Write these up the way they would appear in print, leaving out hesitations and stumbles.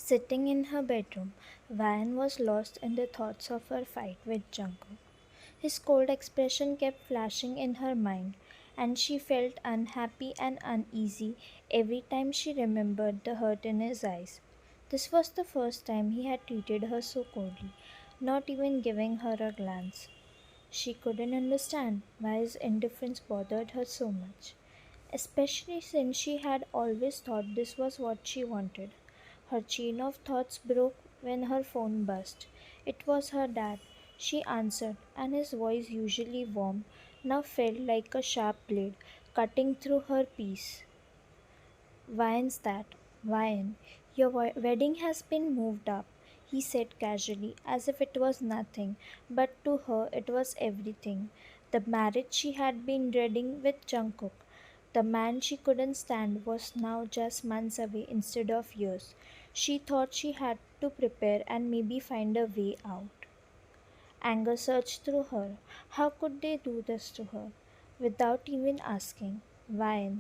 Sitting in her bedroom, Van was lost in the thoughts of her fight with Jungkook. His cold expression kept flashing in her mind, and she felt unhappy and uneasy every time she remembered the hurt in his eyes. This was the first time he had treated her so coldly, not even giving her a glance. She couldn't understand why his indifference bothered her so much, especially since she had always thought this was what she wanted. Her chain of thoughts broke when her phone buzzed. It was her dad. She answered, and his voice, usually warm, now felt like a sharp blade cutting through her peace. Why's that? Why? Your wedding has been moved up, he said casually, as if it was nothing, but to her it was everything. The marriage she had been dreading with Jungkook, the man she couldn't stand, was now just months away instead of years. She thought she had to prepare and maybe find a way out. Anger surged through her. How could they do this to her? Without even asking. Why?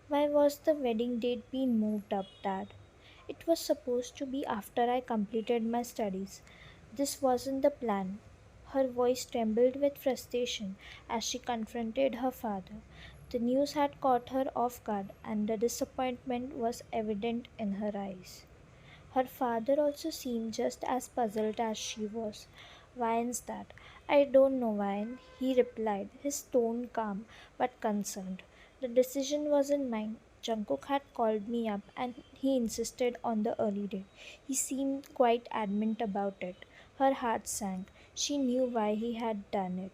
Why was the wedding date being moved up, Dad? It was supposed to be after I completed my studies. This wasn't the plan. Her voice trembled with frustration as she confronted her father. The news had caught her off guard, and the disappointment was evident in her eyes. Her father also seemed just as puzzled as she was. Why's that? I don't know, Wyan, he replied, his tone calm but concerned. The decision wasn't mine. Jungkook had called me up and he insisted on the early date. He seemed quite adamant about it. Her heart sank. She knew why he had done it.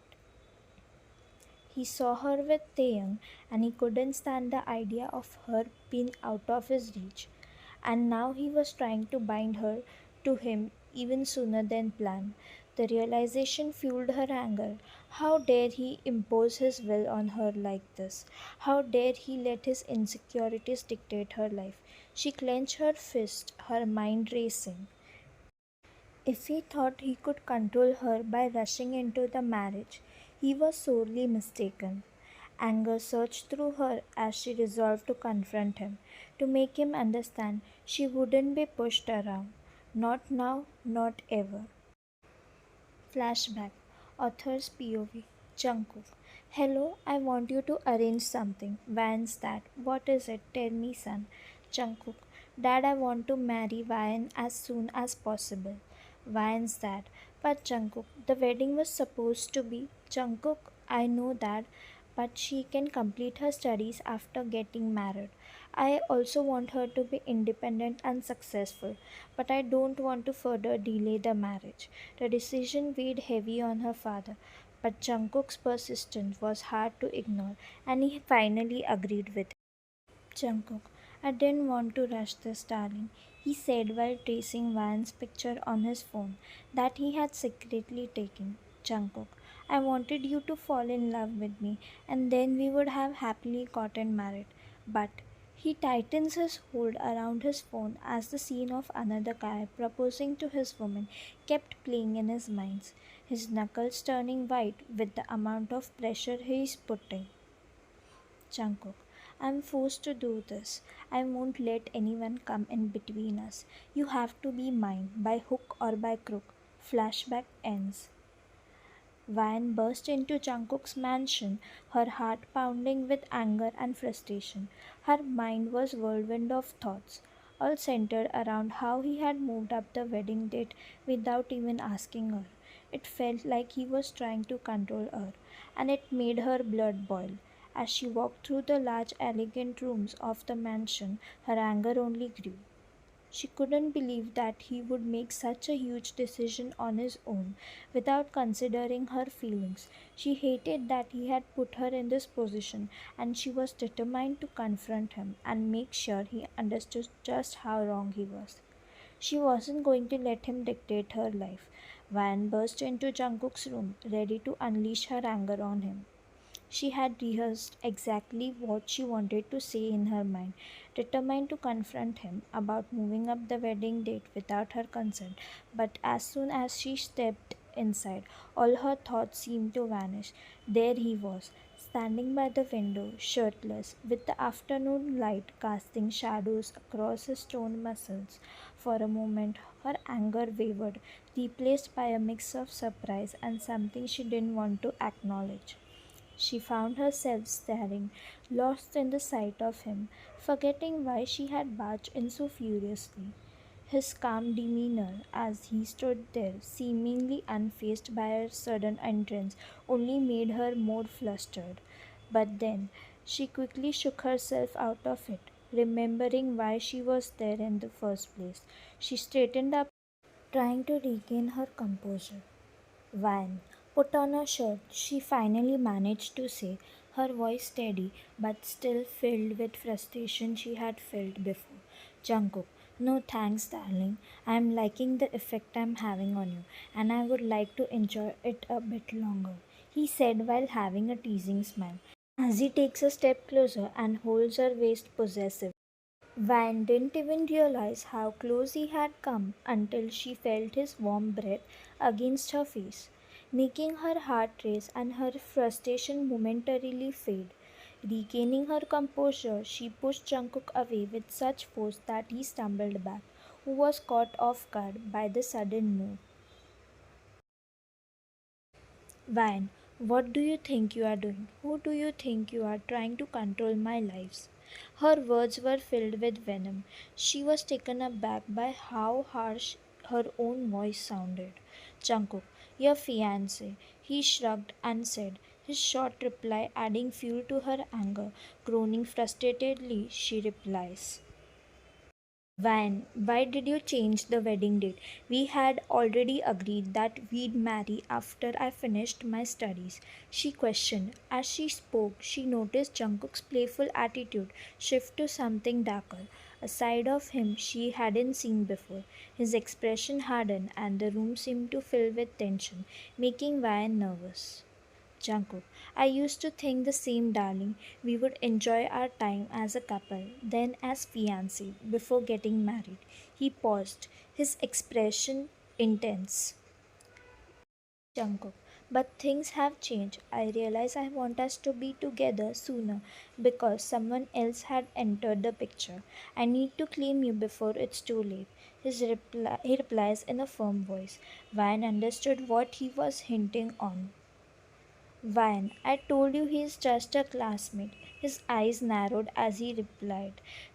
He saw her with Taeyang and he couldn't stand the idea of her being out of his reach. And now he was trying to bind her to him even sooner than planned. The realization fueled her anger. How dare he impose his will on her like this? How dare he let his insecurities dictate her life? She clenched her fist, her mind racing. If he thought he could control her by rushing into the marriage, he was sorely mistaken. Anger surged through her as she resolved to confront him, to make him understand she wouldn't be pushed around. Not now, not ever. Flashback. Author's POV. Jungkook. Hello, I want you to arrange something. Van's dad. What is it? Tell me, son. Jungkook. Dad, I want to marry Van as soon as possible. Van's dad. But Jungkook, the wedding was supposed to be. Jungkook, I know that, but she can complete her studies after getting married. I also want her to be independent and successful, but I don't want to further delay the marriage. The decision weighed heavy on her father, but Jungkook's persistence was hard to ignore, and he finally agreed with it. Jungkook, I didn't want to rush this, darling, he said while tracing Van's picture on his phone that he had secretly taken. Jungkook, I wanted you to fall in love with me, and then we would have happily gotten married. But he tightens his hold around his phone as the scene of another guy proposing to his woman kept playing in his mind, his knuckles turning white with the amount of pressure he is putting. Jungkook, I'm forced to do this. I won't let anyone come in between us. You have to be mine, by hook or by crook. Flashback ends. Van burst into Jungkook's mansion, her heart pounding with anger and frustration. Her mind was whirlwind of thoughts, all centered around how he had moved up the wedding date without even asking her. It felt like he was trying to control her, and it made her blood boil. As she walked through the large, elegant rooms of the mansion, her anger only grew. She couldn't believe that he would make such a huge decision on his own without considering her feelings. She hated that he had put her in this position, and she was determined to confront him and make sure he understood just how wrong he was. She wasn't going to let him dictate her life. Van burst into Jungkook's room, ready to unleash her anger on him. She had rehearsed exactly what she wanted to say in her mind, determined to confront him about moving up the wedding date without her consent. But as soon as she stepped inside, all her thoughts seemed to vanish. There he was, standing by the window, shirtless, with the afternoon light casting shadows across his toned muscles. For a moment, her anger wavered, replaced by a mix of surprise and something she didn't want to acknowledge. She found herself staring, lost in the sight of him, forgetting why she had barged in so furiously. His calm demeanor as he stood there, seemingly unfazed by her sudden entrance, only made her more flustered. But then she quickly shook herself out of it, remembering why she was there in the first place. She straightened up, trying to regain her composure. Van put on a shirt, she finally managed to say, her voice steady but still filled with frustration she had felt before. Jungkook, no thanks, darling. I am liking the effect I'm having on you, and I would like to enjoy it a bit longer, he said while having a teasing smile, as he takes a step closer and holds her waist possessively. Van didn't even realize how close he had come until she felt his warm breath against her face, making her heart race and her frustration momentarily fade. Regaining her composure, she pushed Jungkook away with such force that he stumbled back, who was caught off guard by the sudden move. Van, what do you think you are doing? Who do you think you are trying to control my lives? Her words were filled with venom. She was taken aback by how harsh her own voice sounded. Jungkook, your fiance, he shrugged and said, his short reply adding fuel to her anger. Groaning frustratedly, she replies, Van, why did you change the wedding date? We had already agreed that we'd marry after I finished my studies. She questioned. As she spoke, she noticed Jungkook's playful attitude shift to something darker, a side of him she hadn't seen before. His expression hardened, and the room seemed to fill with tension, making Van nervous. Jungkook, I used to think the same, darling. We would enjoy our time as a couple, then as fiancé, before getting married. He paused, his expression intense. Jungkook, but things have changed. I realize I want us to be together sooner because someone else had entered the picture. I need to claim you before it's too late. He replies in a firm voice. Van understood what he was hinting on. Vine, I told you he's just a classmate. His eyes narrowed as he replied,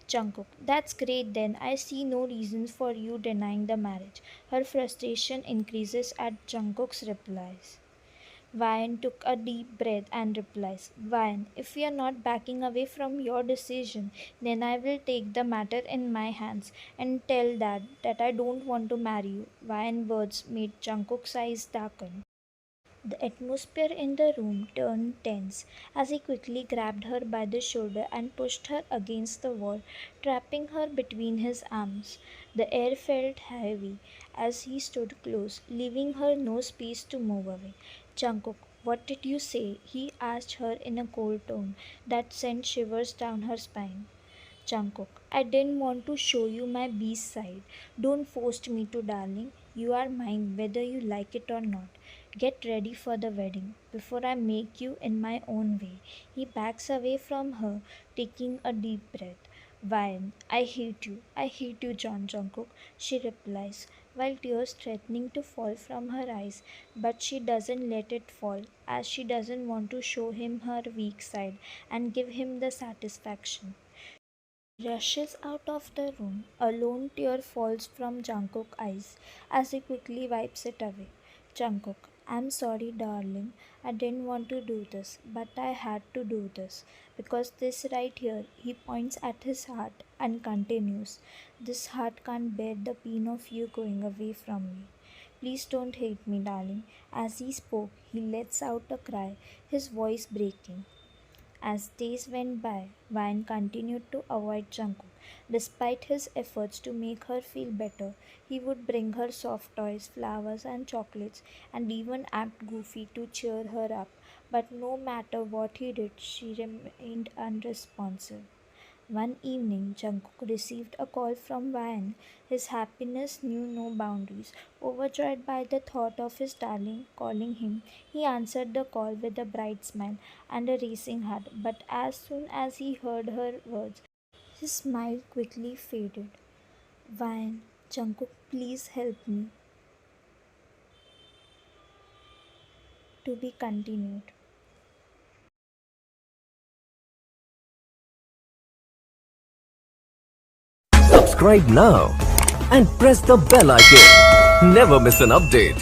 Jungkook, that's great then. I see no reasons for you denying the marriage. Her frustration increases at Jungkook's replies. Vine took a deep breath and replies, Vine, if we are not backing away from your decision, then I will take the matter in my hands and tell Dad that I don't want to marry you. Vine words made Jungkook's eyes darken. The atmosphere in the room turned tense as he quickly grabbed her by the shoulder and pushed her against the wall, trapping her between his arms. The air felt heavy as he stood close, leaving her no space to move away. Jungkook, what did you say? He asked her in a cold tone that sent shivers down her spine. Jungkook, I didn't want to show you my beast side. Don't force me to, darling. You are mine whether you like it or not. Get ready for the wedding before I make you in my own way. He backs away from her, taking a deep breath. Why, I hate you, John Jungkook, she replies, while tears threatening to fall from her eyes, but she doesn't let it fall, as she doesn't want to show him her weak side and give him the satisfaction. Rushes out of the room. A lone tear falls from Jungkook's eyes as he quickly wipes it away. Jungkook, I'm sorry, darling. I didn't want to do this, but I had to do this. Because this right here, he points at his heart and continues, this heart can't bear the pain of you going away from me. Please don't hate me, darling. As he spoke, he lets out a cry, his voice breaking. As days went by, Vine continued to avoid Jungkook. Despite his efforts to make her feel better, he would bring her soft toys, flowers, and chocolates, and even act goofy to cheer her up. But no matter what he did, she remained unresponsive. One evening, Jungkook received a call from Van. His happiness knew no boundaries. Overjoyed by the thought of his darling calling him, he answered the call with a bright smile and a racing heart. But as soon as he heard her words, his smile quickly faded. Van, Jungkook, please help me. To be continued. Subscribe now and press the bell icon. Never miss an update.